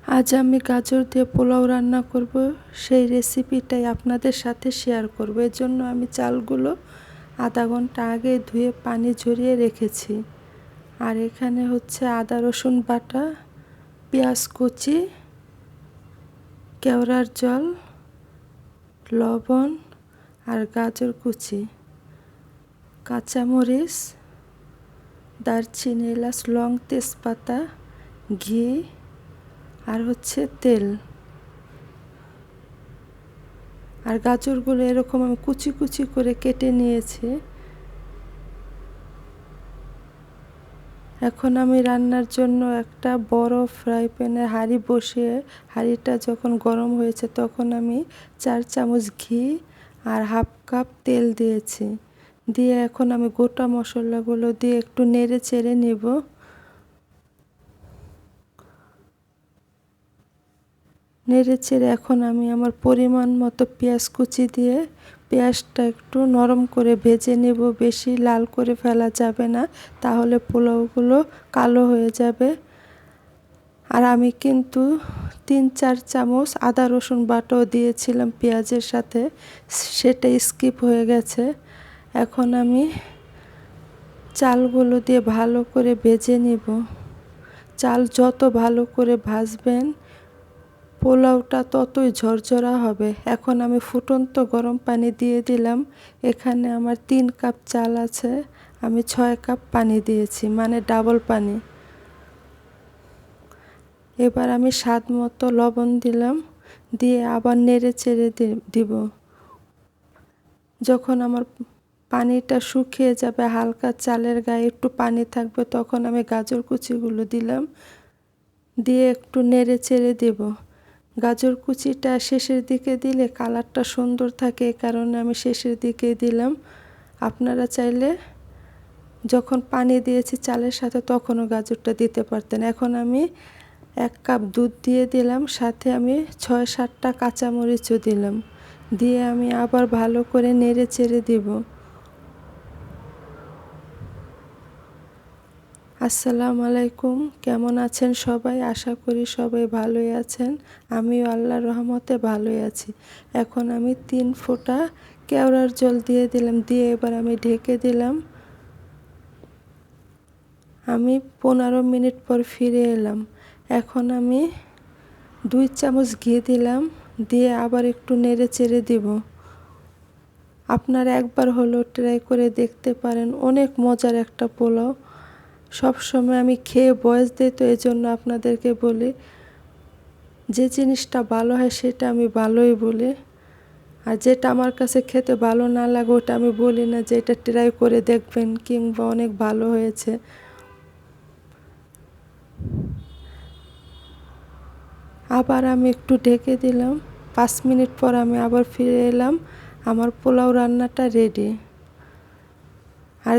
আজ আমি গাজর দিয়ে পোলাও রান্না করব, সেই রেসিপিটাই আপনাদের সাথে শেয়ার করব। এর জন্য আমি চালগুলো আধা ঘন্টা আগে ধুয়ে পানি ঝরিয়ে রেখেছি। আর এখানে হচ্ছে আদা রসুন বাটা, পেঁয়াজ কুচি, কেওড়ার জল, লবণ আর গাজর কুচি, কাঁচামরিচ, দারচিনি, এলাচ, লং, তেজপাতা, ঘি আর হচ্ছে তেল। আর গাজরগুলো এরকম আমি কুচি কুচি করে কেটে নিয়েছি। এখন আমি রান্নার জন্য একটা বড় ফ্রাই প্যানে হাঁড়ি বসিয়ে, হাঁড়িটা যখন গরম হয়েছে তখন আমি 4 চামচ ঘি আর হাফ কাপ তেল দিয়েছি। দিয়ে এখন আমি গোটা মশলাগুলো দিয়ে একটু নেড়ে চেড়ে নেব। নেড়ে চেড়ে এখন আমি আমার পরিমাণ মতো পেঁয়াজ কুচি দিয়ে পেঁয়াজটা একটু নরম করে ভেজে নেব। বেশি লাল করে ফেলা যাবে না, তাহলে পোলাওগুলো কালো হয়ে যাবে। আর আমি কিন্তু 3-4 চামচ আদা রসুন বাটাও দিয়েছিলাম পেঁয়াজের সাথে, সেটা স্কিপ হয়ে গেছে। এখন আমি চালগুলো দিয়ে ভালো করে ভেজে নেব। চাল যত ভালো করে ভাজবেন পোলাওটা ততই ঝরঝরা হবে। এখন আমি ফুটন্ত গরম পানি দিয়ে দিলাম। এখানে আমার 3 কাপ চাল আছে, আমি 6 কাপ পানি দিয়েছি, মানে ডাবল পানি। এবার আমি স্বাদ মতো লবণ দিলাম, দিয়ে আবার নেড়ে চেড়ে দিব। যখন আমার পানিটা শুকিয়ে যাবে, হালকা চালের গায়ে একটু পানি থাকবে, তখন আমি গাজর কুচিগুলো দিলাম, দিয়ে একটু নেড়ে চেড়ে দেব। গাজর কুচিটা শেষের দিকে দিলে কালারটা সুন্দর থাকে, এই কারণে আমি শেষের দিকে দিলাম। আপনারা চাইলে যখন পানি দিয়েছি চালের সাথে তখনও গাজরটা দিতে পারতেন। এখন আমি 1 কাপ দুধ দিয়ে দিলাম, সাথে আমি 6-7টা কাঁচামরিচও দিলাম। দিয়ে আমি আবার ভালো করে নেড়ে চেড়ে দেব। আসসালামু আলাইকুম, কেমন আছেন সবাই? আশা করি সবাই ভালোই আছেন। আমিও আল্লাহর রহমতে ভালোই আছি। এখন আমি 3 ফোঁটা কেওড়ার জল দিয়ে দিলাম, দিয়ে এবার আমি ঢেকে দিলাম। আমি 15 মিনিট পর ফিরে এলাম। এখন আমি 2 চামচ ঘি দিলাম, দিয়ে আবার একটু নেড়ে চেড়ে দিব। আপনারা একবার হলেও ট্রাই করে দেখতে পারেন, অনেক মজার একটা পোলাও। সবসময় আমি খেয়ে ভয়েস দিই, তো এই জন্য আপনাদেরকে বলি, যে জিনিসটা ভালো হয় সেটা আমি ভালোই বলি। আর যেটা আমার কাছে খেতে ভালো না লাগে ওটা আমি বলি না যে এটা ট্রাই করে দেখবেন কিংবা অনেক ভালো হয়েছে। আবার আমি একটু ঢেকে দিলাম। 5 মিনিট পর আমি আবার ফিরে এলাম। আমার পোলাও রান্নাটা রেডি। আর